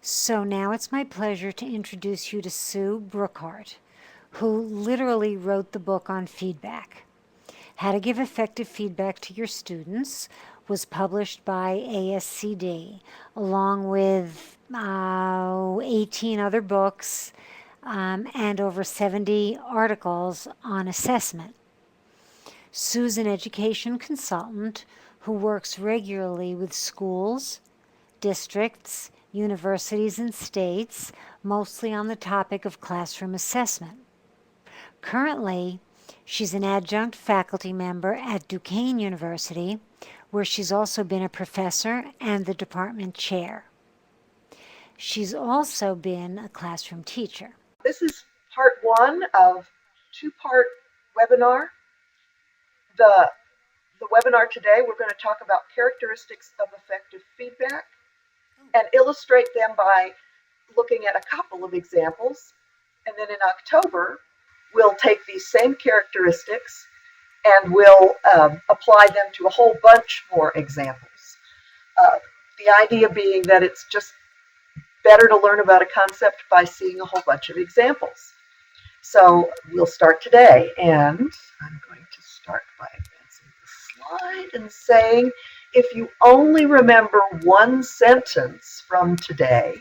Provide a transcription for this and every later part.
So now it's my pleasure to introduce you to Sue Brookhart, who literally wrote the book on feedback. How to Give Effective Feedback to Your Students was published by ASCD, along with 18 other books and over 70 articles on assessment. Sue's an education consultant who works regularly with schools, districts, universities, and states, mostly on the topic of classroom assessment. Currently, she's an adjunct faculty member at Duquesne University, where she's also been a professor and the department chair. She's also been a classroom teacher. This is part one of two-part webinar. The webinar today, we're going to talk about characteristics of effective feedback and illustrate them by looking at a couple of examples. And then in October, we'll take these same characteristics and we'll apply them to a whole bunch more examples. The idea being that it's just better to learn about a concept by seeing a whole bunch of examples. So we'll start today, and I'm going to start by advancing the slide and saying, if you only remember one sentence from today,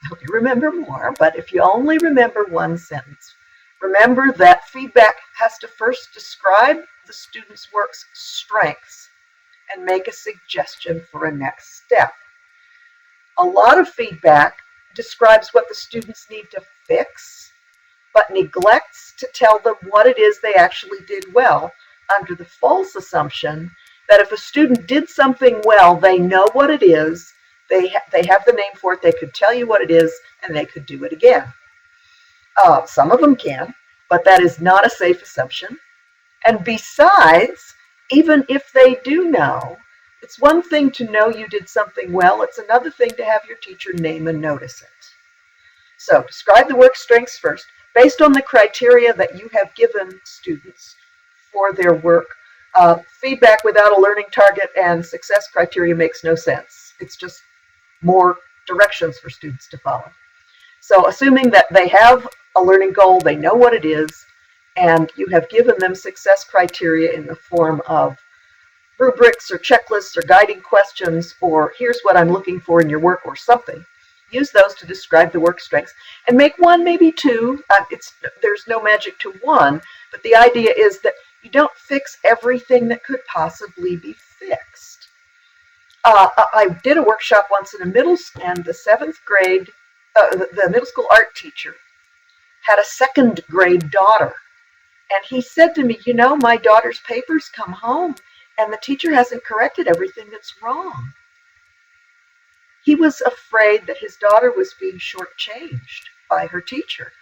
I hope you remember more, but if you only remember one sentence, remember that feedback has to first describe the student's work's strengths and make a suggestion for a next step. A lot of feedback describes what the students need to fix, but neglects to tell them what it is they actually did well, under the false assumption that if a student did something well, they know what it is, they have the name for it, they could tell you what it is, and they could do it again. Some of them can, but that is not a safe assumption. And besides, even if they do know, it's one thing to know you did something well, it's another thing to have your teacher name and notice it. So describe the work strengths first, based on the criteria that you have given students for their work. Feedback without a learning target and success criteria makes no sense. It's just more directions for students to follow. So assuming that they have a learning goal, they know what it is, and you have given them success criteria in the form of rubrics or checklists or guiding questions, or here's what I'm looking for in your work or something. Use those to describe the work strengths and make one, maybe two. There's no magic to one, but the idea is that you don't fix everything that could possibly be fixed. I did a workshop once in a middle school, and the seventh grade, the middle school art teacher had a second grade daughter. And he said to me, you know, my daughter's papers come home and the teacher hasn't corrected everything that's wrong. He was afraid that his daughter was being shortchanged by her teacher.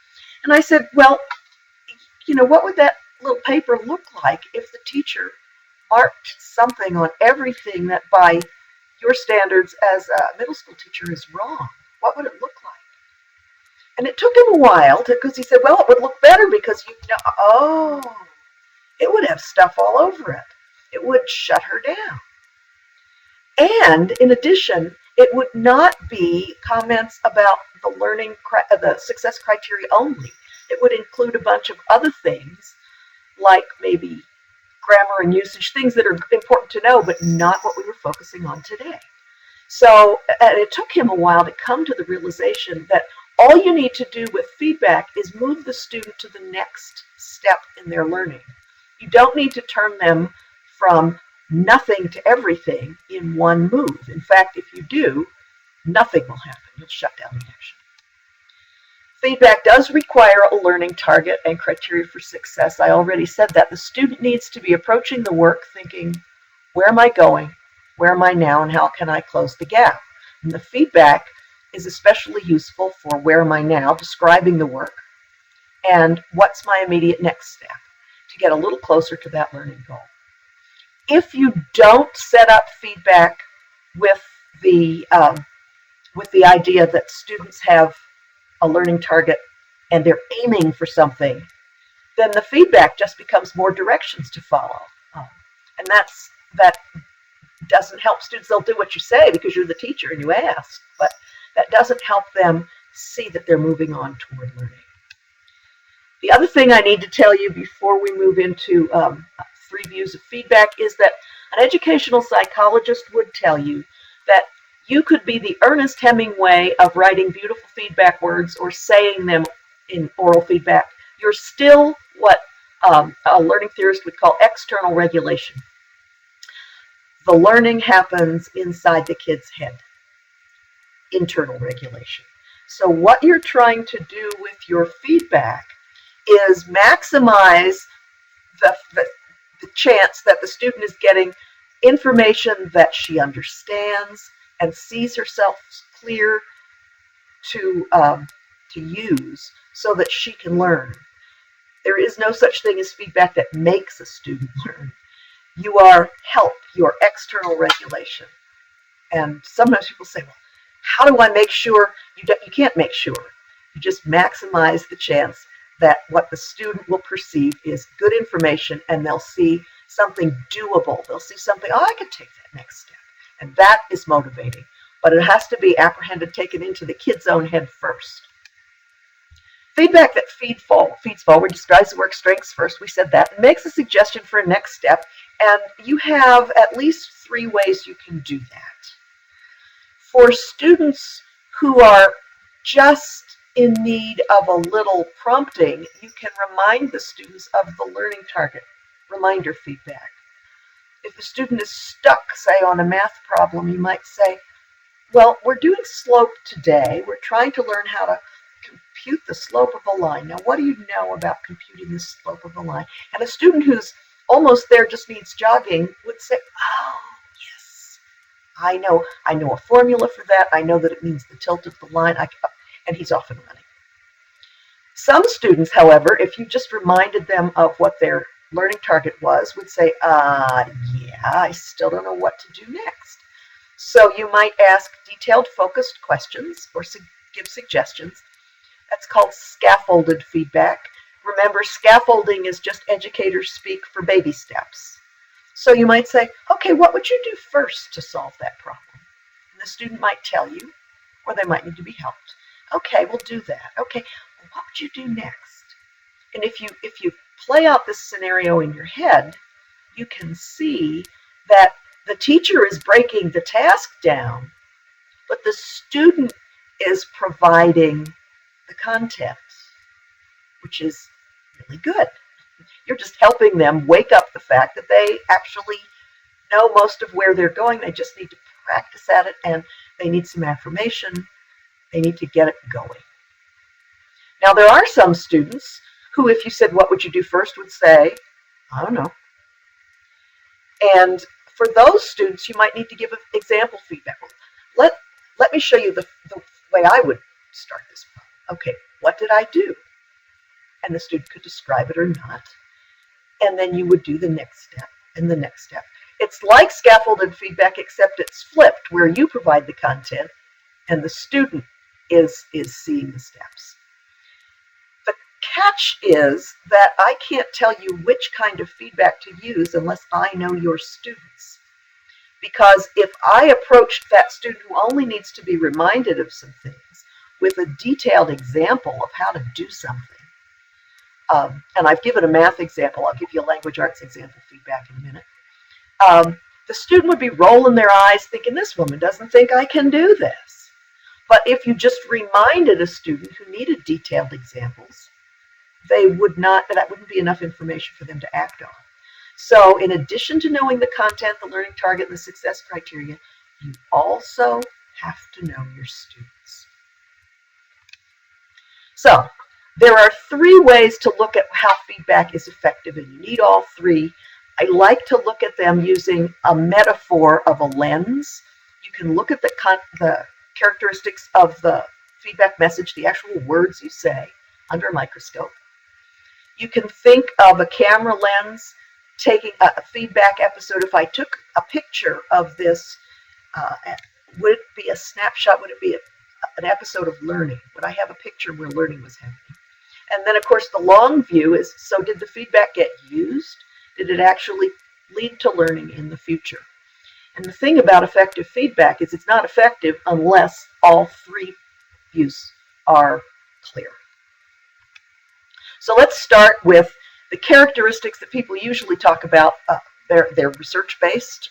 And I said, well, you know, what would that little paper look like if the teacher marked something on everything that by your standards as a middle school teacher is wrong? What would it look like? And it took him a while because he said, well, it would look better because it would have stuff all over it. It would shut her down. And in addition, it would not be comments about the success criteria only. It would include a bunch of other things, like maybe grammar and usage, things that are important to know, but not what we were focusing on today. So it took him a while to come to the realization that all you need to do with feedback is move the student to the next step in their learning. You don't need to turn them from nothing to everything in one move. In fact, if you do, nothing will happen. You'll shut down the action. Feedback does require a learning target and criteria for success. I already said that. The student needs to be approaching the work thinking, where am I going? Where am I now? And how can I close the gap? And the feedback is especially useful for where am I now, describing the work, and what's my immediate next step to get a little closer to that learning goal. If you don't set up feedback with the idea that students have a learning target and they're aiming for something, then the feedback just becomes more directions to follow. And that doesn't help students. They'll do what you say because you're the teacher and you ask, but that it doesn't help them see that they're moving on toward learning. The other thing I need to tell you before we move into 3 views of feedback is that an educational psychologist would tell you that you could be the Ernest Hemingway of writing beautiful feedback words or saying them in oral feedback. You're still what a learning theorist would call external regulation. The learning happens inside the kid's head, internal regulation. So what you're trying to do with your feedback is maximize the chance that the student is getting information that she understands and sees herself clear to use so that she can learn. There is no such thing as feedback that makes a student learn. You are help, your external regulation. And sometimes people say, well, how do I make sure? You can't make sure. You just maximize the chance that what the student will perceive is good information, and they'll see something doable. They'll see something, oh, I could take that next step. And that is motivating. But it has to be apprehended, taken into the kid's own head first. Feedback that feeds forward describes the work strengths first. We said that. It makes a suggestion for a next step. And you have at least 3 ways you can do that. For students who are just in need of a little prompting, you can remind the students of the learning target, reminder feedback. If the student is stuck, say, on a math problem, you might say, well, we're doing slope today. We're trying to learn how to compute the slope of a line. Now, what do you know about computing the slope of a line? And a student who's almost there, just needs jogging, would say, oh, yes, I know a formula for that. I know that it means the tilt of the line, and he's off and running. Some students, however, if you just reminded them of what their learning target was, would say, yeah, I still don't know what to do next. So you might ask detailed, focused questions or give suggestions. That's called scaffolded feedback. Remember, scaffolding is just educators speak for baby steps. So you might say, okay, what would you do first to solve that problem? And the student might tell you, or they might need to be helped. Okay, we'll do that. Okay, well, what would you do next? And if you play out this scenario in your head, you can see that the teacher is breaking the task down, but the student is providing the content, which is really good. You're just helping them wake up the fact that they actually know most of where they're going. They just need to practice at it, and they need some affirmation. They need to get it going. Now, there are some students who, if you said, what would you do first, would say, I don't know. And for those students, you might need to give example feedback. Let me show you the way I would start this problem. Okay, what did I do? And the student could describe it or not. And then you would do the next step and the next step. It's like scaffolded feedback, except it's flipped, where you provide the content and the student is seeing the steps. The catch is that I can't tell you which kind of feedback to use unless I know your students. Because if I approached that student who only needs to be reminded of some things with a detailed example of how to do something, and I've given a math example, I'll give you a language arts example feedback in a minute, the student would be rolling their eyes thinking, this woman doesn't think I can do this. But if you just reminded a student who needed detailed examples, that wouldn't be enough information for them to act on. So in addition to knowing the content, the learning target, and the success criteria, you also have to know your students. So there are 3 ways to look at how feedback is effective, and you need all 3. I like to look at them using a metaphor of a lens. You can look at the characteristics of the feedback message, the actual words you say, under a microscope. You can think of a camera lens taking a feedback episode. If I took a picture of this, would it be a snapshot? Would it be an episode of learning? Would I have a picture where learning was happening? And then, of course, the long view is, so did the feedback get used? Did it actually lead to learning in the future? And the thing about effective feedback is it's not effective unless all three views are clear. So let's start with the characteristics that people usually talk about. They're research-based.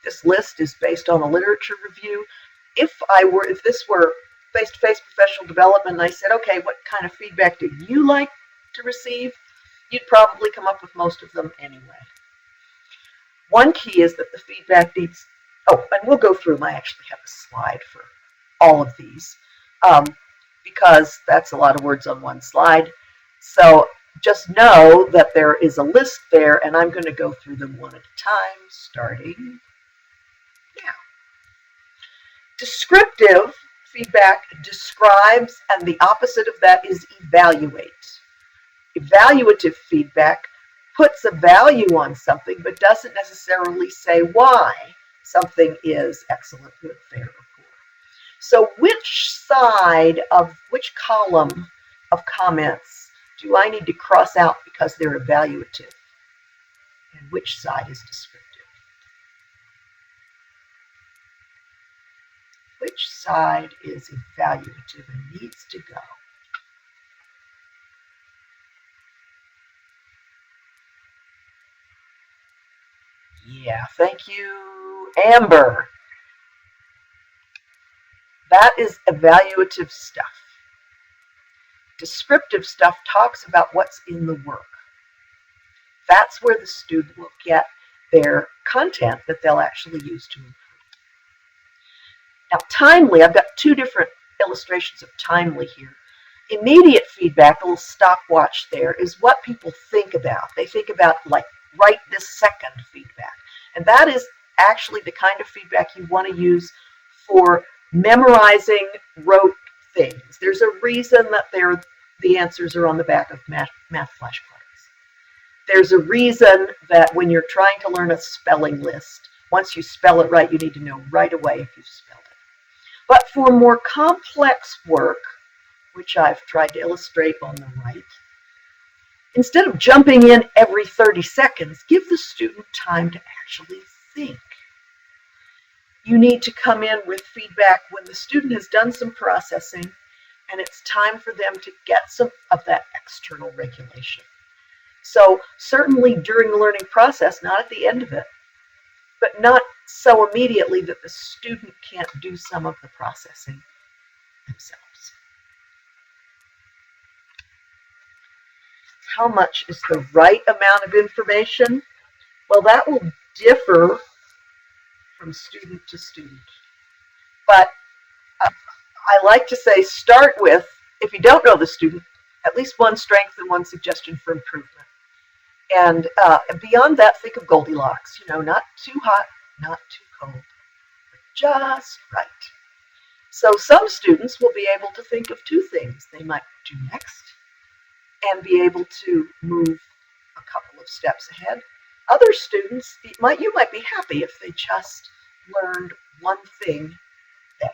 This list is based on a literature review. If this were face-to-face professional development, and I said, okay, what kind of feedback do you like to receive? You'd probably come up with most of them anyway. One key is that the feedback needs, and we'll go through them. I actually have a slide for all of these, because that's a lot of words on one slide. So just know that there is a list there, and I'm going to go through them one at a time, starting now. Descriptive feedback describes, and the opposite of that is evaluate. Evaluative feedback puts a value on something, but doesn't necessarily say why something is excellent, good, fair, or poor. So which column of comments do I need to cross out because they're evaluative? And which side is descriptive? Which side is evaluative and needs to go? Yeah, thank you, Amber. That is evaluative stuff. Descriptive stuff talks about what's in the work. That's where the student will get their content that they'll actually use to improve. Now, timely, I've got two different illustrations of timely here. Immediate feedback, a little stopwatch there, is what people think about. They think about, like, right this second feedback. And that is actually the kind of feedback you want to use for memorizing rote things. There's a reason that the answers are on the back of math flashcards. There's a reason that when you're trying to learn a spelling list, once you spell it right, you need to know right away if you've spelled it. But for more complex work, which I've tried to illustrate on the right, instead of jumping in every 30 seconds, give the student time to actually think. You need to come in with feedback when the student has done some processing and it's time for them to get some of that external regulation. So certainly during the learning process, not at the end of it, but not so immediately that the student can't do some of the processing themselves. How much is the right amount of information? Well, that will differ from student to student. But I like to say start with, if you don't know the student, at least one strength and one suggestion for improvement. And beyond that, think of Goldilocks. Not too hot, not too cold, but just right. So some students will be able to think of two things they might do next and be able to move a couple of steps ahead. Other students, you might be happy if they just learned one thing better.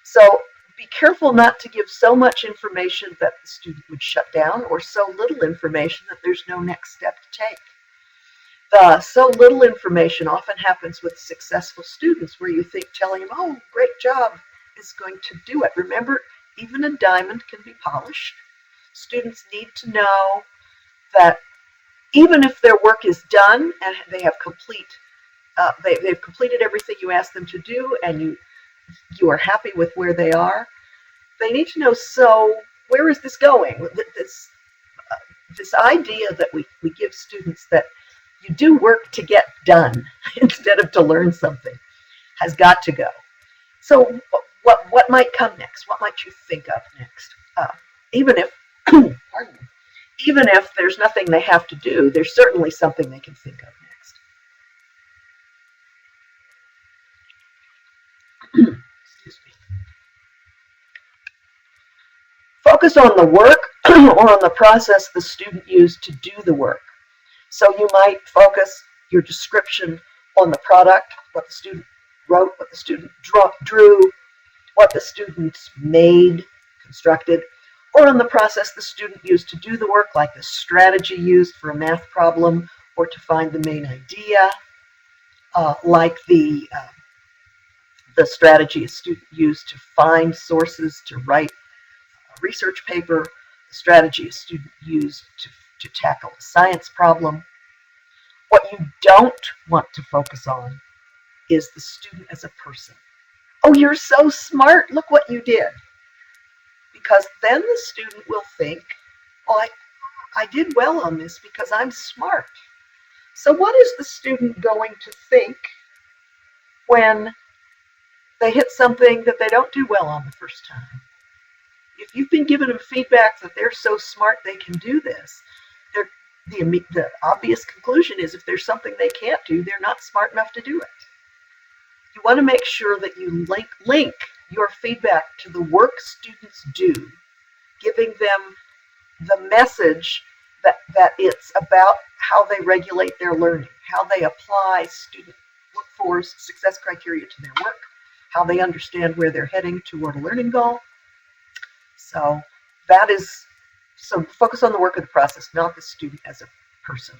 So be careful not to give so much information that the student would shut down, or so little information that there's no next step to take. The so little information often happens with successful students, where you think telling them, oh, great job, is going to do it. Remember, even a diamond can be polished. Students need to know that even if their work is done and they have they've completed everything you asked them to do, and you are happy with where they are, they need to know, so where is this going? This idea that we give students that you do work to get done instead of to learn something has got to go. So what might come next? What might you think of next? Even if even if there's nothing they have to do, there's certainly something they can think of next. Excuse me. Focus on the work or on the process the student used to do the work. So you might focus your description on the product, what the student wrote, what the student drew, what the students made, constructed, or on the process the student used to do the work, like the strategy used for a math problem or to find the main idea, like the the strategy a student used to find sources to write a research paper, the strategy a student used to tackle a science problem. What you don't want to focus on is the student as a person. Oh, you're so smart, look what you did. Because then the student will think, well, I did well on this because I'm smart. So what is the student going to think when they hit something that they don't do well on the first time? If you've been giving them feedback that they're so smart they can do this, the obvious conclusion is if there's something they can't do, they're not smart enough to do it. You want to make sure that you link your feedback to the work students do, giving them the message that it's about how they regulate their learning, how they apply student workforce success criteria to their work, how they understand where they're heading toward a learning goal. So focus on the work of the process, not the student as a person.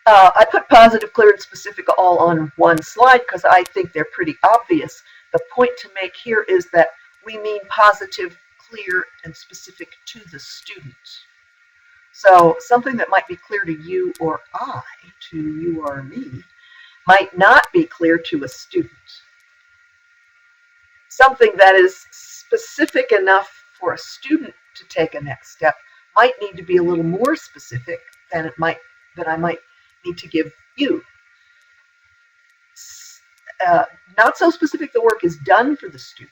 I put positive, clear, and specific all on one slide because I think they're pretty obvious. The point to make here is that we mean positive, clear, and specific to the student. So something that might be clear to you or me, might not be clear to a student. Something that is specific enough for a student to take a next step might need to be a little more specific than I might need to give you. Not so specific the work is done for the student.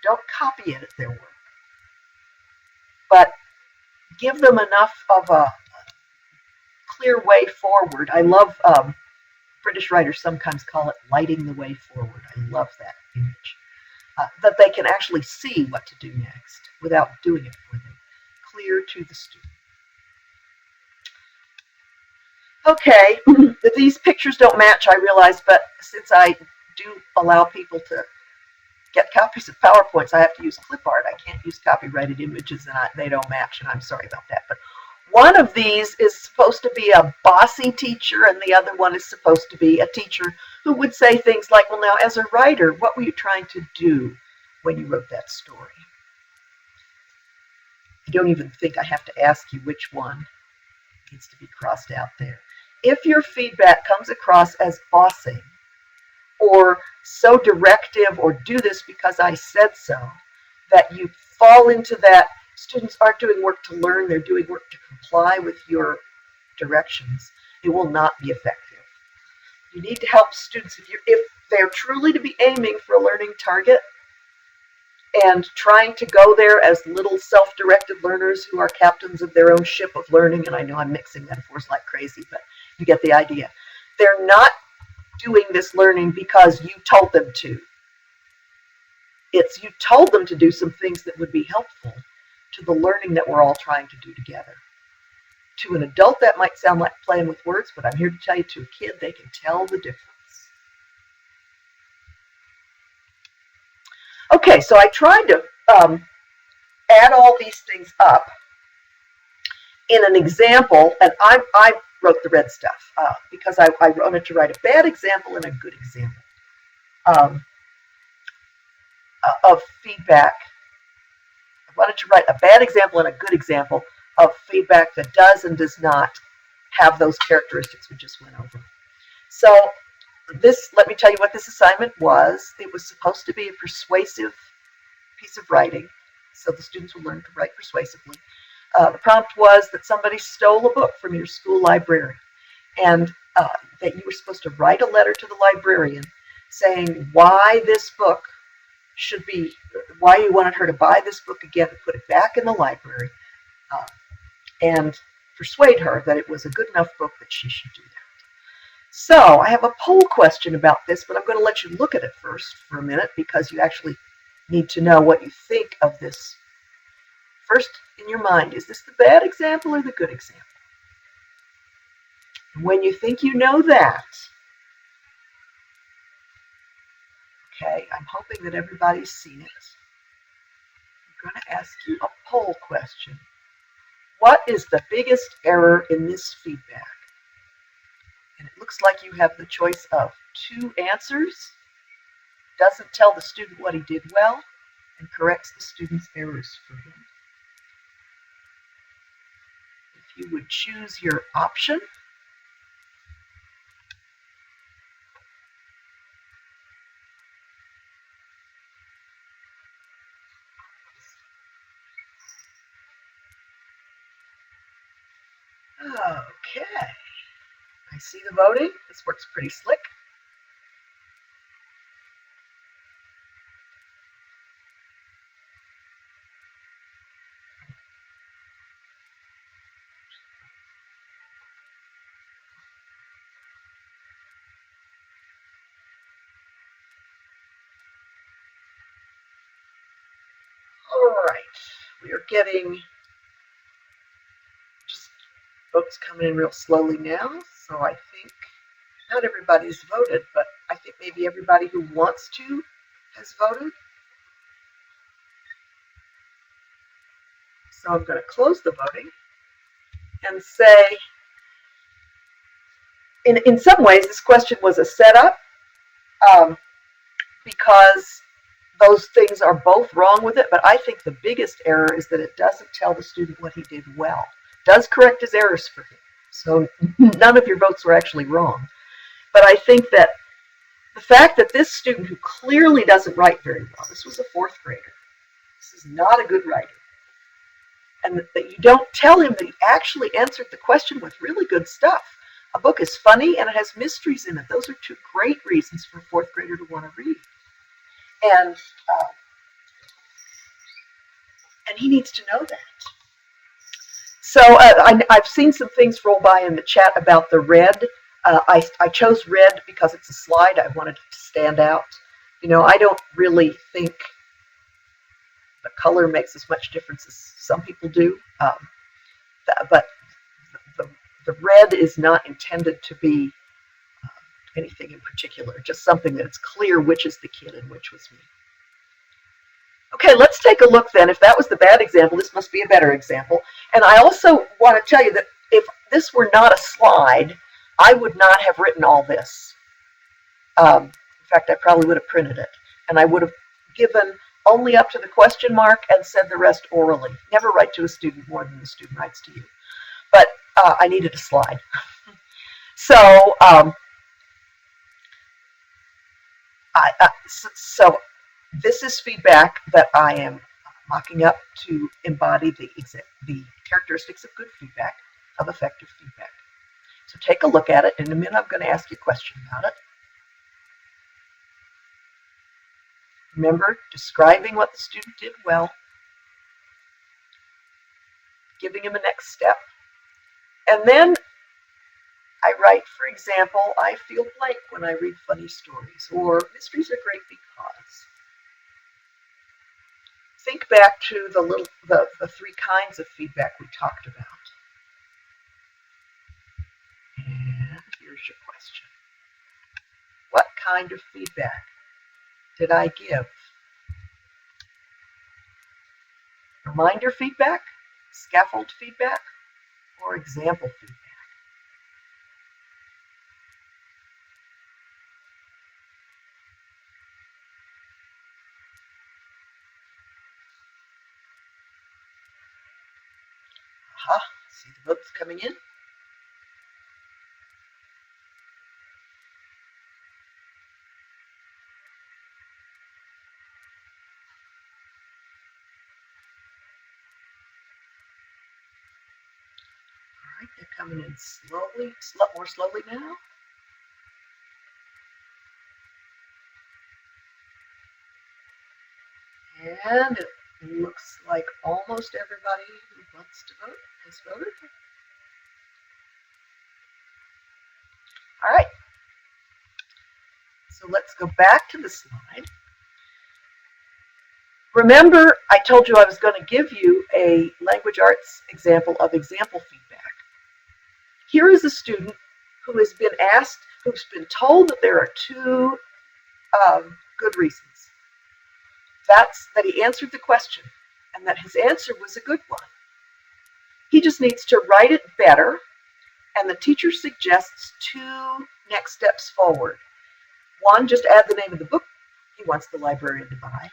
Don't copy it at their work. But give them enough of a clear way forward. I love, British writers sometimes call it lighting the way forward. I love that image. That they can actually see what to do next without doing it for them. Clear to the student. Okay, these pictures don't match, I realize, but since I do allow people to get copies of PowerPoints, I have to use clip art. I can't use copyrighted images, and they don't match, and I'm sorry about that. But one of these is supposed to be a bossy teacher, and the other one is supposed to be a teacher who would say things like, well, now, as a writer, what were you trying to do when you wrote that story? I don't even think I have to ask you which one needs to be crossed out there. If your feedback comes across as bossing, or so directive, or do this because I said so, that you fall into that students aren't doing work to learn, they're doing work to comply with your directions, it will not be effective. You need to help students, if they're truly to be aiming for a learning target and trying to go there as little self-directed learners who are captains of their own ship of learning, and I know I'm mixing metaphors like crazy, but you get the idea. They're not doing this learning because you told them to. It's you told them to do some things that would be helpful to the learning that we're all trying to do together. To an adult, that might sound like playing with words, but I'm here to tell you, to a kid, they can tell the difference. Okay, so I tried to add all these things up in an example, and I wrote the red stuff because I wanted to write a bad example and a good example of feedback. I wanted to write a bad example and a good example of feedback that does and does not have those characteristics we just went over. So let me tell you what this assignment was. It was supposed to be a persuasive piece of writing, so the students will learn to write persuasively. The prompt was that somebody stole a book from your school library, and that you were supposed to write a letter to the librarian saying why this book why you wanted her to buy this book again and put it back in the library, and persuade her that it was a good enough book that she should do that. So I have a poll question about this, but I'm going to let you look at it first for a minute because you actually need to know what you think of this. First, in your mind, is this the bad example or the good example? When you think you know that, okay, I'm hoping that everybody's seen it. I'm going to ask you a poll question. What is the biggest error in this feedback? And it looks like you have the choice of two answers. doesn't tell the student what he did well, and corrects the student's errors for him. If you would choose your option. Okay, I see the voting. This works pretty slick. All right, we are getting just votes coming in real slowly now, so I think not everybody's voted, but I think maybe everybody who wants to has voted. So I'm going to close the voting and say, in some ways, this question was a setup because those things are both wrong with it, but I think the biggest error is that it doesn't tell the student what he did well. It does correct his errors for him. So none of your votes were actually wrong. But I think that the fact that this student who clearly doesn't write very well, this was a fourth grader, this is not a good writer, and that you don't tell him that he actually answered the question with really good stuff. A book is funny and it has mysteries in it. Those are two great reasons for a fourth grader to want to read. And he needs to know that. So I've seen some things roll by in the chat about the red. I chose red because it's a slide. I wanted it to stand out. You know, I don't really think the color makes as much difference as some people do. But the red is not intended to be anything in particular, just something that it's clear which is the kid and which was me. Okay, let's take a look then. If that was the bad example, this must be a better example. And I also want to tell you that if this were not a slide, I would not have written all this. In fact, I probably would have printed it. And I would have given only up to the question mark and said the rest orally. Never write to a student more than the student writes to you. But I needed a slide. So, so this is feedback that I am mocking up to embody the characteristics of good feedback, of effective feedback. So take a look at it. In a minute, I'm going to ask you a question about it. Remember, describing what the student did well, giving him a next step, and then I write, for example, I feel blank when I read funny stories, or mysteries are great because. Think back to the three kinds of feedback we talked about. And here's your question. What kind of feedback did I give? Reminder feedback, scaffold feedback, or example feedback? Aha, see the votes coming in? All right, they're coming in slowly, more slowly now. And it looks like almost everybody who wants to vote has voted. All right. So let's go back to the slide. Remember, I told you I was going to give you a language arts example of example feedback. Here is a student who has been asked, who's been told that there are two good reasons. That's that he answered the question and that his answer was a good one. He just needs to write it better, and the teacher suggests two next steps forward. One, just add the name of the book he wants the librarian to buy,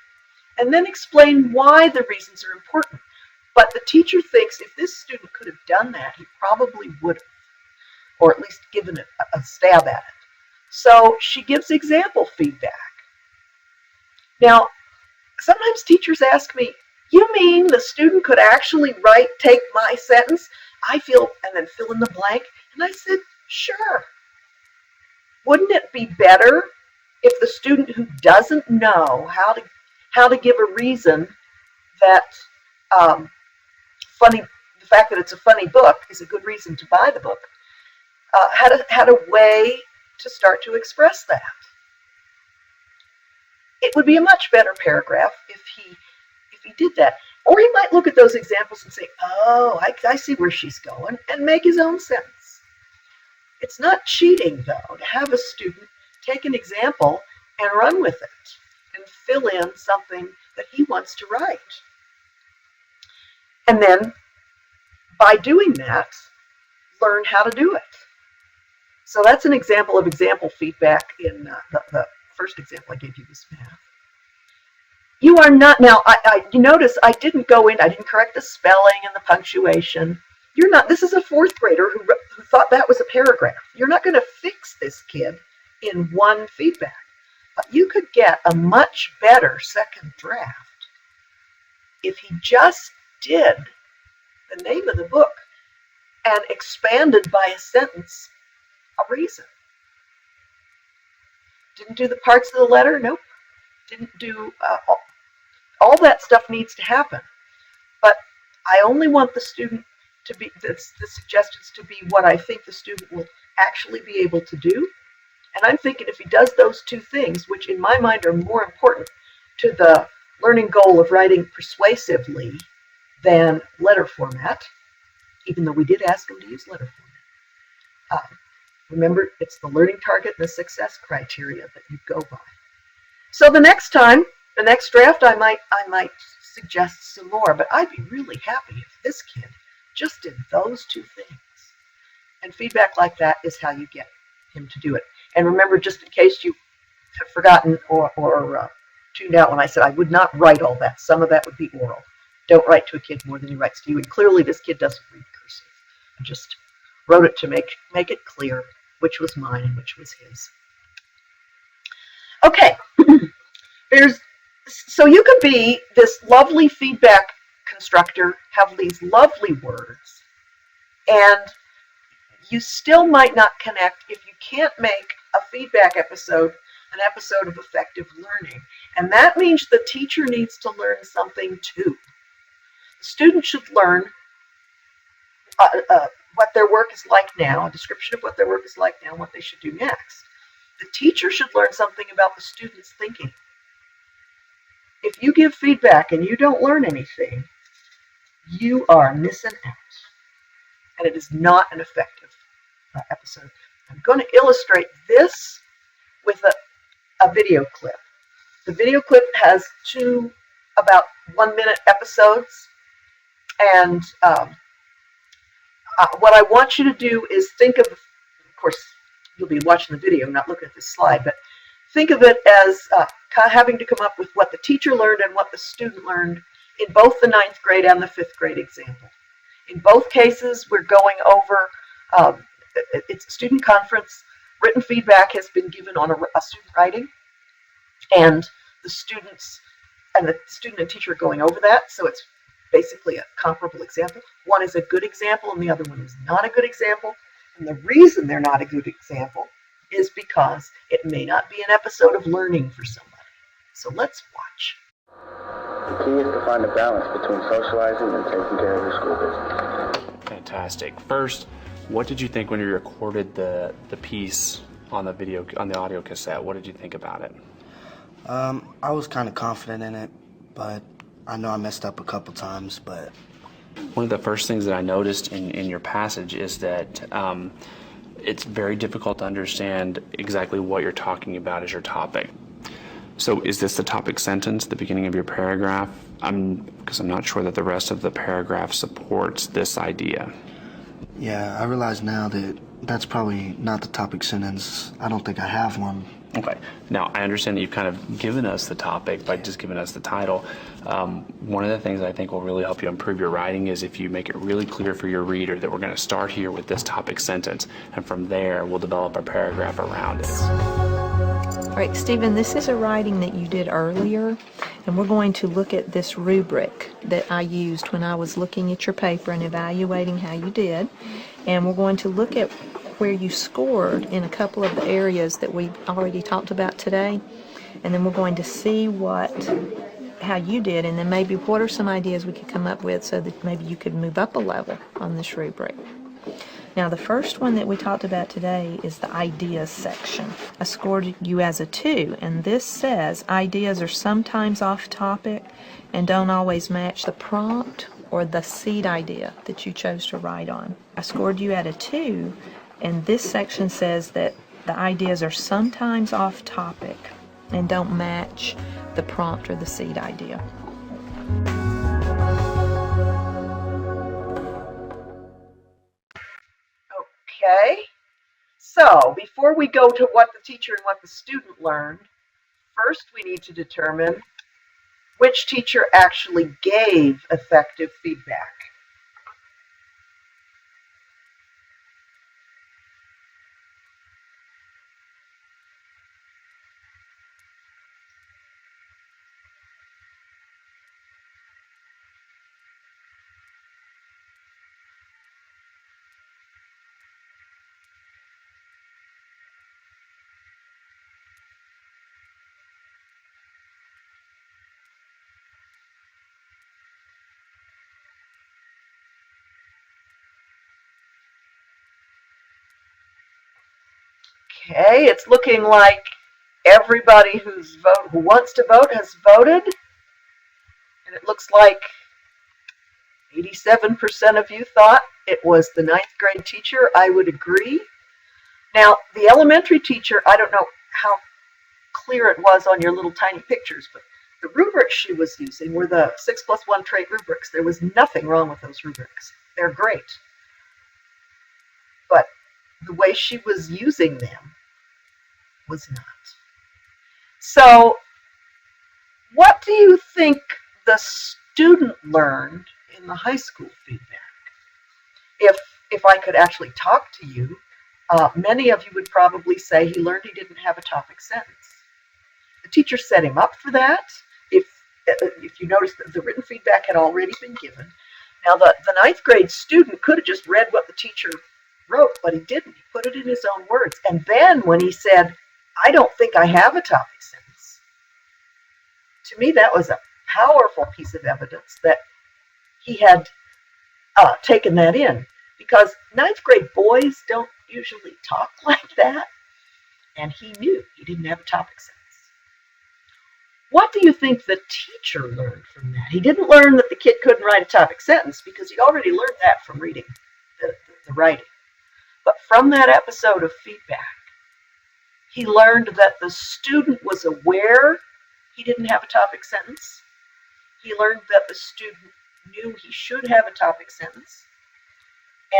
and then explain why the reasons are important. But the teacher thinks if this student could have done that, he probably would have, or at least given it a stab at it. So she gives example feedback. Now, sometimes teachers ask me, you mean the student could actually take my sentence, I feel, and then fill in the blank? And I said, sure. Wouldn't it be better if the student who doesn't know how to give a reason that the fact that it's a funny book is a good reason to buy the book, had a way to start to express that? It would be a much better paragraph if he did that. Or he might look at those examples and say, oh, I see where she's going, and make his own sentence. It's not cheating, though, to have a student take an example and run with it and fill in something that he wants to write. And then, by doing that, learn how to do it. So that's an example of example feedback in the first example I gave you was math. You are not, now, you notice I didn't correct the spelling and the punctuation. This is a fourth grader who thought that was a paragraph. You're not going to fix this kid in one feedback. But you could get a much better second draft if he just did the name of the book and expanded by a sentence a reason. Didn't do the parts of the letter? Nope. Didn't do all that stuff needs to happen. But I only want the student to be, the suggestions to be what I think the student will actually be able to do. And I'm thinking if he does those two things, which in my mind are more important to the learning goal of writing persuasively than letter format, even though we did ask him to use letter format. Remember, it's the learning target and the success criteria that you go by. So the next draft, I might suggest some more, but I'd be really happy if this kid just did those two things. And feedback like that is how you get him to do it. And remember, just in case you have forgotten or tuned out when I said I would not write all that. Some of that would be oral. Don't write to a kid more than he writes to you. And clearly this kid doesn't read cursive. I just wrote it to make it clear which was mine and which was his. Okay. So you could be this lovely feedback constructor, have these lovely words, and you still might not connect if you can't make a feedback episode an episode of effective learning. And that means the teacher needs to learn something too. The student should learn what their work is like now, a description of what their work is like now, and what they should do next. The teacher should learn something about the student's thinking. If you give feedback and you don't learn anything, you are missing out. And it is not an effective episode. I'm going to illustrate this with a video clip. The video clip has two about 1 minute episodes. And what I want you to do is think of course, you'll be watching the video, not looking at this slide, but think of it as having to come up with what the teacher learned and what the student learned in both the 9th grade and the 5th grade example. In both cases, we're going over, it's a student conference. Written feedback has been given on a student writing, and the student and teacher are going over that, so it's basically a comparable example. One is a good example and the other one is not a good example. And the reason they're not a good example is because it may not be an episode of learning for somebody. So let's watch. The key is to find a balance between socializing and taking care of your school business. Fantastic. First, what did you think when you recorded the piece on the audio cassette? What did you think about it? I was kind of confident in it, but I know I messed up a couple times, but... One of the first things that I noticed in your passage is that it's very difficult to understand exactly what you're talking about as your topic. So is this the topic sentence at the beginning of your paragraph? Because I'm not sure that the rest of the paragraph supports this idea. Yeah, I realize now that that's probably not the topic sentence. I don't think I have one. Okay. Now, I understand that you've kind of given us the topic by just giving us the title. One of the things I think will really help you improve your writing is if you make it really clear for your reader that we're going to start here with this topic sentence, and from there we'll develop a paragraph around it. All right, Stephen, this is a writing that you did earlier, and we're going to look at this rubric that I used when I was looking at your paper and evaluating how you did. And we're going to look at where you scored in a couple of the areas that we've already talked about today. And then we're going to see how you did, and then maybe what are some ideas we could come up with so that maybe you could move up a level on this rubric. Now, the first one that we talked about today is the ideas section. I scored you as a 2, and this says ideas are sometimes off topic and don't always match the prompt or the seed idea that you chose to write on. I scored you at a 2, and this section says that the ideas are sometimes off topic and don't match the prompt or the seed idea. Okay, so before we go to what the teacher and what the student learned, first we need to determine which teacher actually gave effective feedback. Okay, it's looking like everybody who wants to vote has voted. And it looks like 87% of you thought it was the 9th grade teacher. I would agree. Now, the elementary teacher, I don't know how clear it was on your little tiny pictures, but the rubrics she was using were the 6+1 trait rubrics. There was nothing wrong with those rubrics. They're great. But the way she was using them was not. So, what do you think the student learned in the high school feedback? If I could actually talk to you, many of you would probably say he learned he didn't have a topic sentence. The teacher set him up for that. If you notice that the written feedback had already been given. Now, the 9th grade student could have just read what the teacher wrote, but he didn't. He put it in his own words. And then when he said, I don't think I have a topic sentence, to me that was a powerful piece of evidence that he had taken that in. Because 9th grade boys don't usually talk like that. And he knew he didn't have a topic sentence. What do you think the teacher learned from that? He didn't learn that the kid couldn't write a topic sentence because he already learned that from reading the writing. But from that episode of feedback, he learned that the student was aware he didn't have a topic sentence. He learned that the student knew he should have a topic sentence.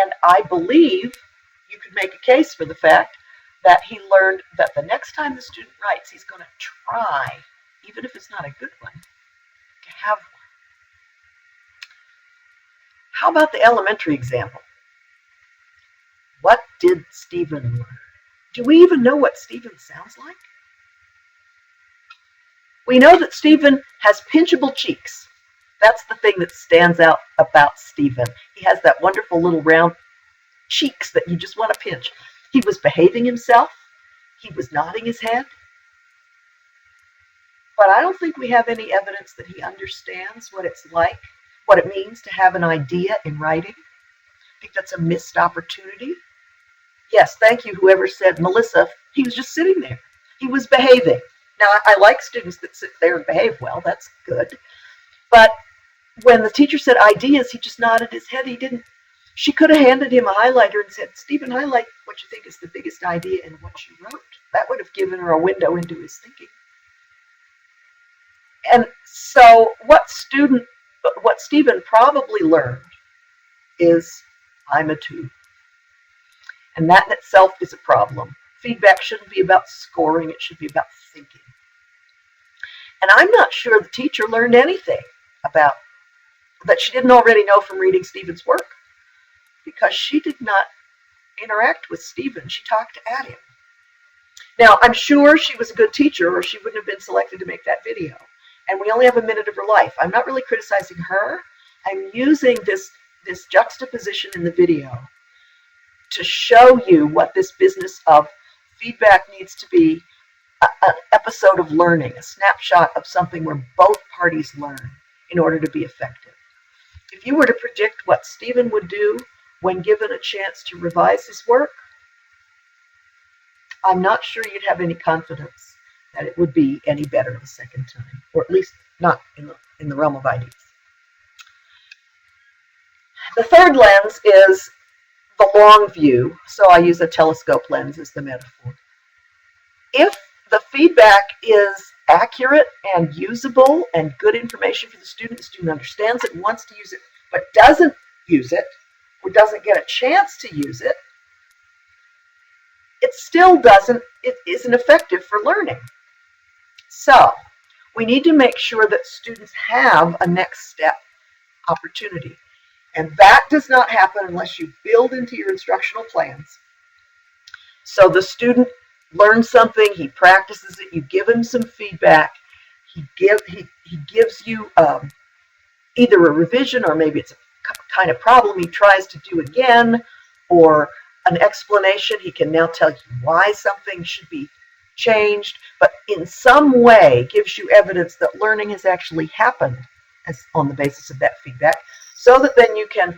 And I believe you could make a case for the fact that he learned that the next time the student writes, he's going to try, even if it's not a good one, to have one. How about the elementary example? What did Stephen learn? Do we even know what Stephen sounds like? We know that Stephen has pinchable cheeks. That's the thing that stands out about Stephen. He has that wonderful little round cheeks that you just want to pinch. He was behaving himself. He was nodding his head. But I don't think we have any evidence that he understands what it's like, what it means to have an idea in writing. I think that's a missed opportunity. Yes, thank you, whoever said, Melissa, he was just sitting there. He was behaving. Now, I like students that sit there and behave well. That's good. But when the teacher said ideas, he just nodded his head. She could have handed him a highlighter and said, Stephen, highlight what you think is the biggest idea in what you wrote. That would have given her a window into his thinking. And so what Stephen probably learned is, I'm a 2. And that in itself is a problem. feedback shouldn't be about scoring, it should be about thinking. And I'm not sure the teacher learned anything about that she didn't already know from reading Stephen's work, because she did not interact with Stephen, she talked at him. Now, I'm sure she was a good teacher or she wouldn't have been selected to make that video. And we only have a minute of her life. I'm not really criticizing her. I'm using this juxtaposition in the video to show you what this business of feedback needs to be, an episode of learning, a snapshot of something where both parties learn in order to be effective. If you were to predict what Stephen would do when given a chance to revise his work, I'm not sure you'd have any confidence that it would be any better the second time, or at least not in the realm of ideas. The third lens is the long view, so I use a telescope lens as the metaphor. If the feedback is accurate and usable and good information for the student understands it and wants to use it, but doesn't use it, or doesn't get a chance to use it, it isn't effective for learning. So we need to make sure that students have a next step opportunity. And that does not happen unless you build into your instructional plans. So the student learns something, he practices it, you give him some feedback, he gives you either a revision, or maybe it's a kind of problem he tries to do again, or an explanation. He can now tell you why something should be changed, but in some way gives you evidence that learning has actually happened on the basis of that feedback, so that then you can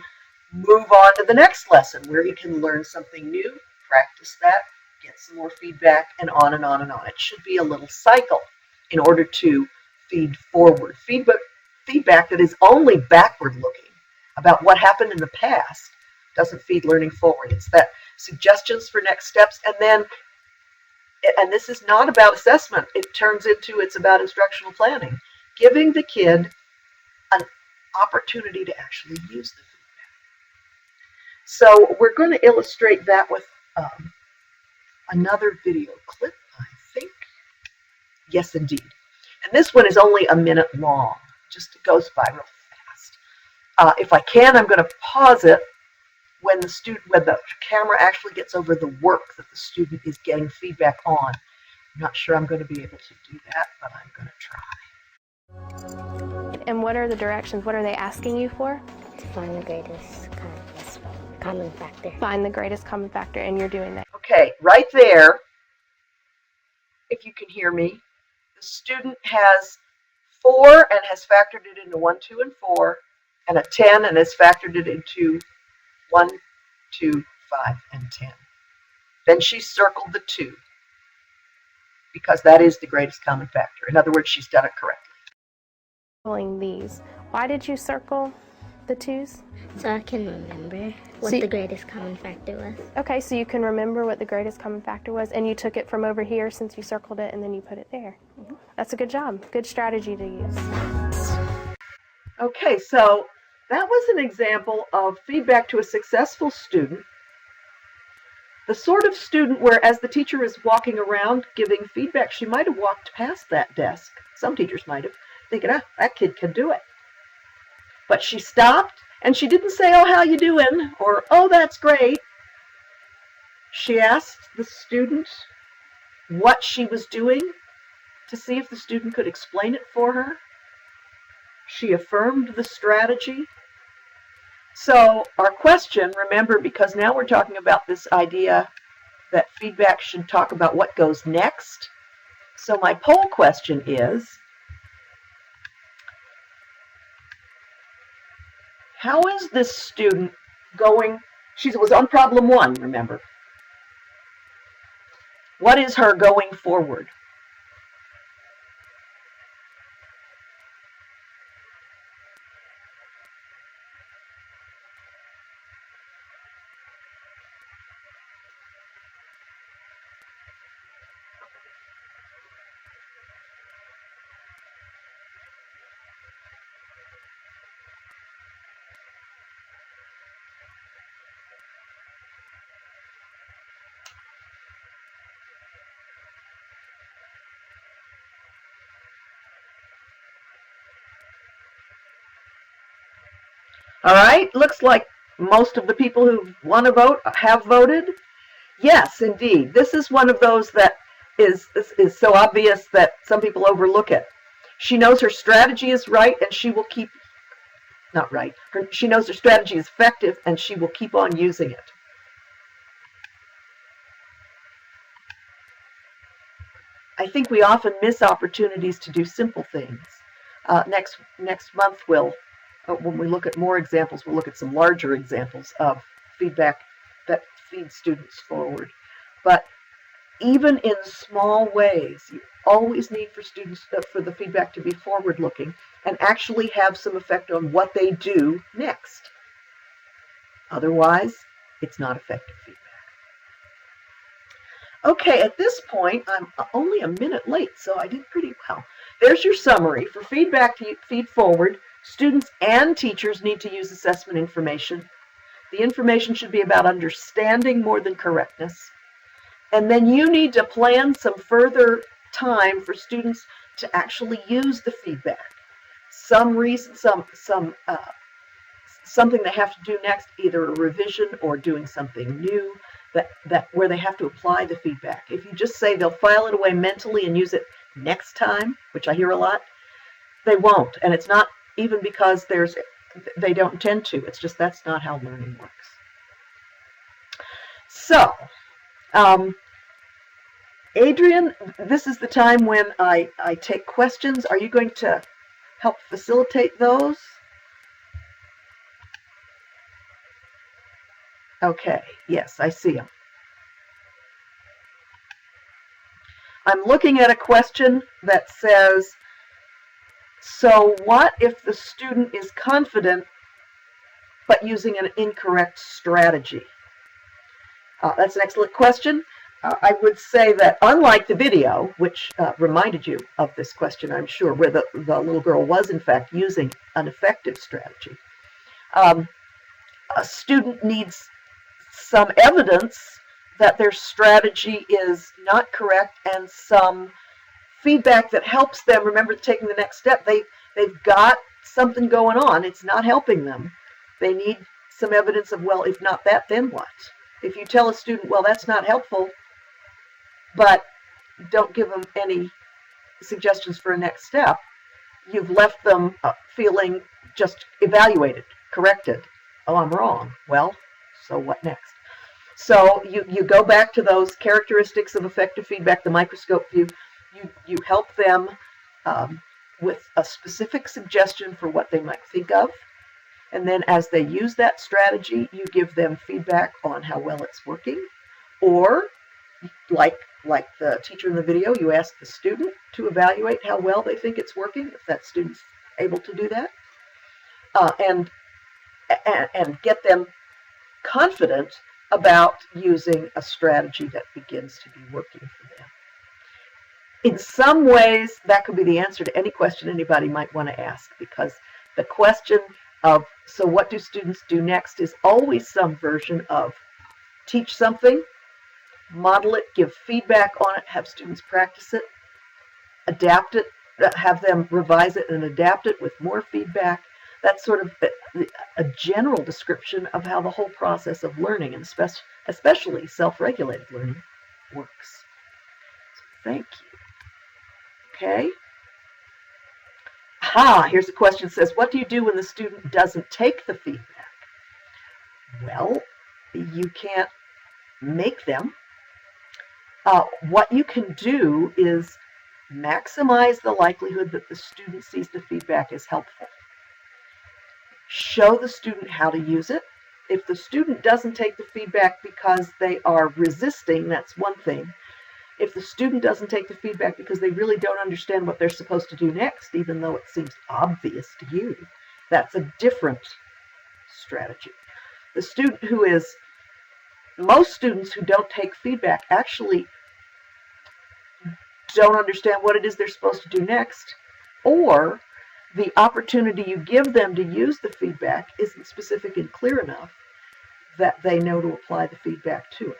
move on to the next lesson where he can learn something new, practice that, get some more feedback, and on and on and on. It should be a little cycle in order to feed forward. Feedback that is only backward looking about what happened in the past doesn't feed learning forward. It's that suggestions for next steps, and this is not about assessment. It's about instructional planning, giving the kid an opportunity to actually use the feedback. So we're going to illustrate that with another video clip, I think. Yes, indeed. And this one is only a minute long. It goes by real fast. If I can, I'm going to pause it when the camera actually gets over the work that the student is getting feedback on. I'm not sure I'm going to be able to do that, but I'm going to try. And what are the directions? What are they asking you for? To find the greatest common factor. Find the greatest common factor, and you're doing that. Okay, right there, if you can hear me, the student has 4 and has factored it into 1, 2, and 4, and a 10 and has factored it into 1, 2, 5, and 10. Then she circled the 2, because that is the greatest common factor. In other words, she's done it correctly. These. Why did you circle the 2s? So I can remember what the greatest common factor was. Okay, so you can remember what the greatest common factor was, and you took it from over here since you circled it, and then you put it there. Mm-hmm. That's a good job. Good strategy to use. Okay, so that was an example of feedback to a successful student. The sort of student where, as the teacher is walking around giving feedback, she might have walked past that desk. Some teachers might have, thinking, that kid can do it. But she stopped, and she didn't say, oh, how you doing? Or, oh, that's great. She asked the student what she was doing to see if the student could explain it for her. She affirmed the strategy. So our question, remember, because now we're talking about this idea that feedback should talk about what goes next. So my poll question is, how is this student going? She was on problem 1, remember. What is her going forward? All right, looks like most of the people who want to vote have voted. Yes, indeed. This is one of those that is so obvious that some people overlook it. She knows her strategy is right and she will keep, not right, she knows her strategy is effective and she will keep on using it. I think we often miss opportunities to do simple things. Next month when we look at more examples, we'll look at some larger examples of feedback that feeds students forward. But even in small ways, you always need for students for the feedback to be forward-looking and actually have some effect on what they do next. Otherwise, it's not effective feedback. Okay, at this point, I'm only a minute late, so I did pretty well. There's your summary. For feedback to feed forward, students and teachers need to use assessment information. The information should be about understanding more than correctness. And then you need to plan some further time for students to actually use the feedback. Something they have to do next, either a revision or doing something new, where they have to apply the feedback. If you just say they'll file it away mentally and use it next time, which I hear a lot, they won't. And it's not even because they don't intend to. It's just that's not how learning works. So, Adrian, this is the time when I take questions. Are you going to help facilitate those? Okay, yes, I see them. I'm looking at a question that says, so what if the student is confident but using an incorrect strategy? That's an excellent question. I would say that unlike the video, which reminded you of this question, I'm sure, where the little girl was in fact using an effective strategy, a student needs some evidence that their strategy is not correct and some feedback that helps them remember taking the next step. They've got something going on. It's not helping them. They need some evidence of, well, if not that, then what? If you tell a student, well, that's not helpful, but don't give them any suggestions for a next step, you've left them feeling just evaluated, corrected. Oh, I'm wrong. Well, so what next? So you go back to those characteristics of effective feedback, the microscope view. You help them with a specific suggestion for what they might think of. And then as they use that strategy, you give them feedback on how well it's working. Or, like the teacher in the video, you ask the student to evaluate how well they think it's working, if that student's able to do that. And get them confident about using a strategy that begins to be working for them. In some ways, that could be the answer to any question anybody might want to ask, because the question of, so what do students do next, is always some version of teach something, model it, give feedback on it, have students practice it, adapt it, have them revise it and adapt it with more feedback. That's sort of a general description of how the whole process of learning, and especially self-regulated learning, works. So thank you. Okay. Here's a question that says, what do you do when the student doesn't take the feedback? Well, you can't make them. What you can do is maximize the likelihood that the student sees the feedback as helpful. Show the student how to use it. If the student doesn't take the feedback because they are resisting, that's one thing. If the student doesn't take the feedback because they really don't understand what they're supposed to do next, even though it seems obvious to you, that's a different strategy. The student most students who don't take feedback actually don't understand what it is they're supposed to do next, or the opportunity you give them to use the feedback isn't specific and clear enough that they know to apply the feedback to it.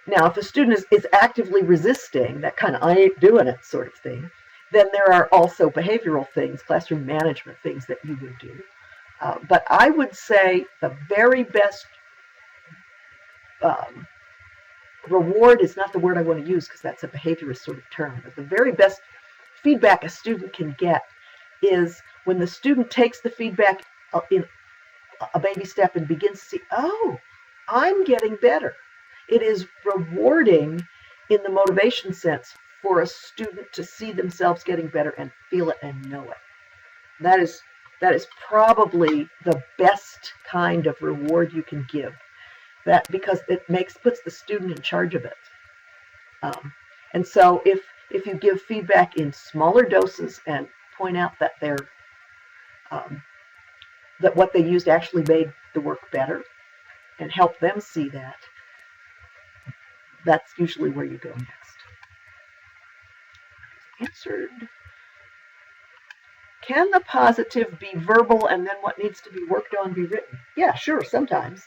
Now, if a student is actively resisting, that kind of I ain't doing it sort of thing, Then there are also behavioral things, classroom management things that you would do. But I would say the very best reward is not the word I want to use because that's a behaviorist sort of term, but the very best feedback a student can get is when the student takes the feedback in a baby step and begins to see, oh, I'm getting better. It is rewarding in the motivation sense for a student to see themselves getting better and feel it and know it. That is probably the best kind of reward you can give. That because it puts the student in charge of it. And so if you give feedback in smaller doses and point out that that what they used actually made the work better and help them see that, that's usually where you go next. Answered. Can the positive be verbal and then what needs to be worked on be written? Yeah, sure, sometimes.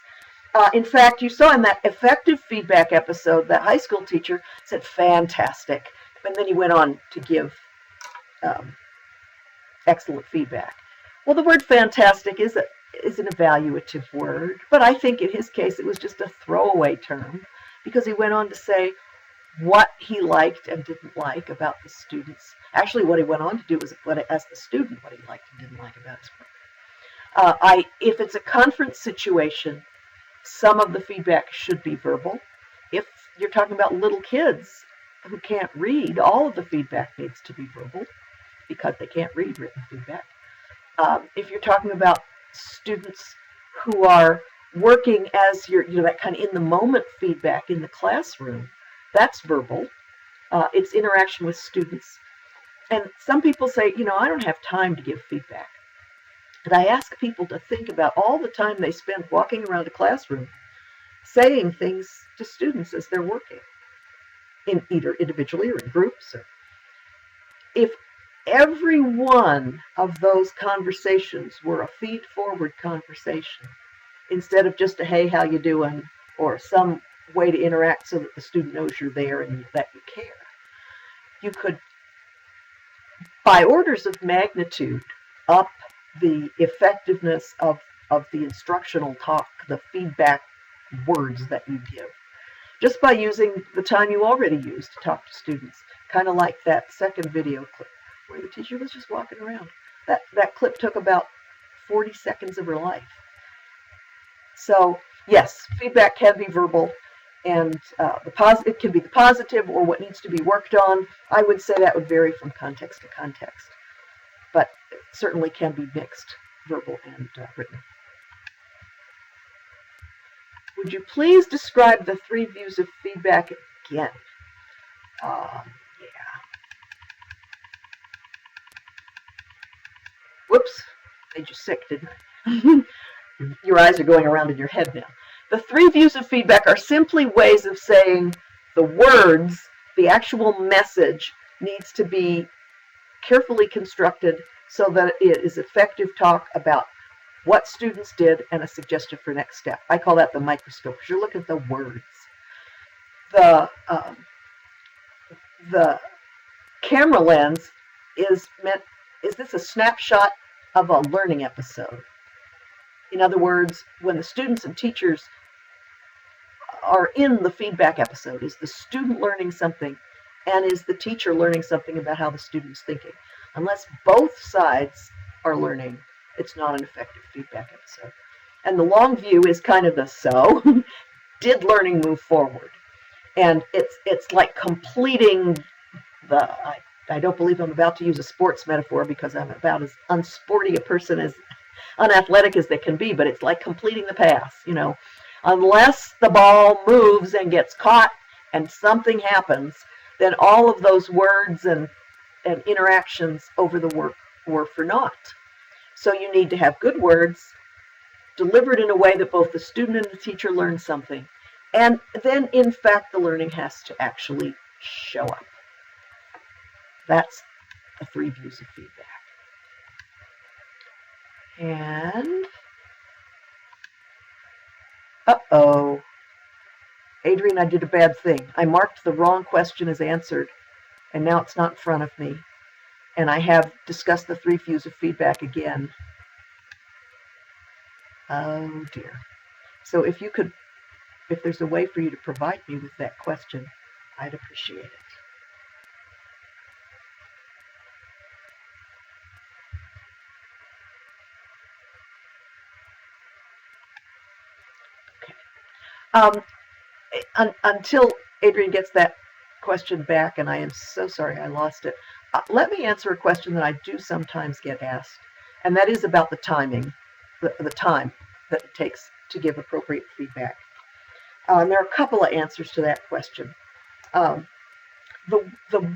In fact, you saw in that effective feedback episode, that high school teacher said, fantastic. And then he went on to give excellent feedback. Well, the word fantastic is an evaluative word, but I think in his case it was just a throwaway term because he went on to say what he liked and didn't like about the students. Actually, what he went on to do was ask the student what he liked and didn't like about his work. If it's a conference situation, some of the feedback should be verbal. If you're talking about little kids who can't read, all of the feedback needs to be verbal because they can't read written feedback. If you're talking about students who are working as that kind of in the moment feedback in the classroom, that's verbal. It's interaction with students. And some people say, I don't have time to give feedback. And I ask people to think about all the time they spend walking around a classroom saying things to students as they're working, in either individually or in groups. If every one of those conversations were a feed-forward conversation, instead of just a, hey, how you doing, or some way to interact so that the student knows you're there and that you care, you could, by orders of magnitude, up the effectiveness of the instructional talk, the feedback words that you give, just by using the time you already use to talk to students, kind of like that second video clip where the teacher was just walking around. That clip took about 40 seconds of her life. So yes, feedback can be verbal, and it can be the positive or what needs to be worked on. I would say that would vary from context to context, but it certainly can be mixed, verbal and written. Would you please describe the 3 views of feedback again? Yeah. Whoops, made you sick, didn't I? Your eyes are going around in your head now. The 3 views of feedback are simply ways of saying the words, the actual message needs to be carefully constructed so that it is effective talk about what students did and a suggestion for next step. I call that the microscope because you're looking at the words. The camera lens is this a snapshot of a learning episode? In other words, when the students and teachers are in the feedback episode, is the student learning something and is the teacher learning something about how the student's thinking? Unless both sides are learning, it's not an effective feedback episode. And the long view is kind of the so, did learning move forward? And it's like completing I don't believe I'm about to use a sports metaphor because I'm about as unsporty a person, as unathletic as they can be, but it's like completing the pass, Unless the ball moves and gets caught and something happens, then all of those words and interactions over the work were for naught. So you need to have good words delivered in a way that both the student and the teacher learn something. And then, in fact, the learning has to actually show up. That's the 3 views of feedback. And, Adrian, I did a bad thing. I marked the wrong question as answered, and now it's not in front of me. And I have discussed the 3 views of feedback again. Oh dear. So if there's a way for you to provide me with that question, I'd appreciate it. Until Adrian gets that question back, and I am so sorry I lost it, let me answer a question that I do sometimes get asked, and that is about the timing, the time that it takes to give appropriate feedback. And there are a couple of answers to that question. The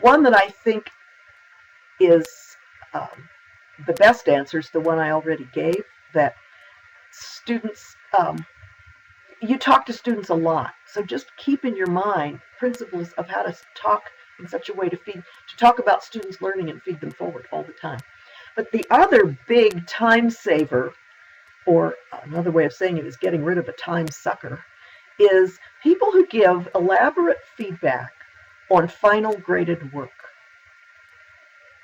one that I think is the best answer is the one I already gave, that students, you talk to students a lot, so just keep in your mind principles of how to talk in such a way to talk about students learning and feed them forward all the time. But the other big time saver, or another way of saying it is getting rid of a time sucker, is people who give elaborate feedback on final graded work.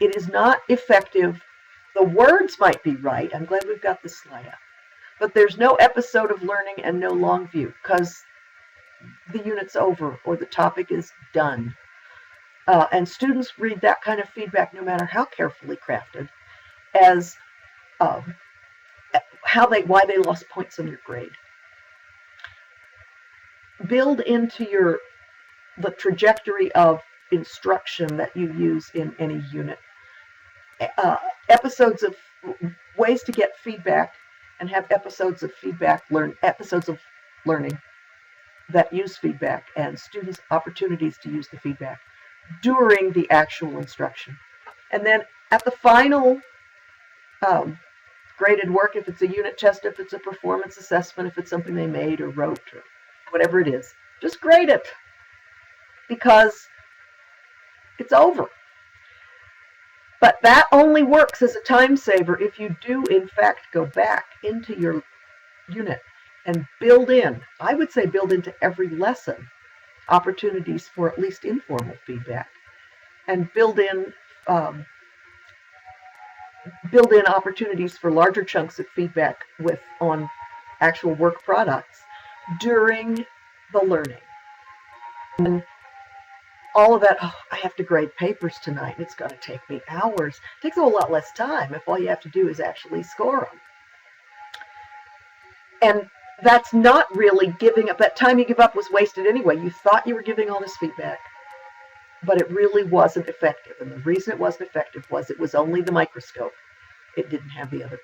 It is not effective. The words might be right. I'm glad we've got this slide up. But there's no episode of learning and no long view, because the unit's over or the topic is done. And students read that kind of feedback, no matter how carefully crafted, as why they lost points on your grade. Build into the trajectory of instruction that you use in any unit episodes of ways to get feedback, and have episodes of learning that use feedback, and students' opportunities to use the feedback during the actual instruction. And then at the final graded work, if it's a unit test, if it's a performance assessment, if it's something they made or wrote or whatever it is, just grade it, because it's over. But that only works as a time saver if you do, in fact, go back into your unit and build into every lesson opportunities for at least informal feedback, and build in opportunities for larger chunks of feedback on actual work products during the learning. And all of that, I have to grade papers tonight, and it's going to take me hours. It takes a whole lot less time if all you have to do is actually score them. And that's not really giving up. That time you give up was wasted anyway. You thought you were giving all this feedback, but it really wasn't effective. And the reason it wasn't effective was it was only the microscope. It didn't have the other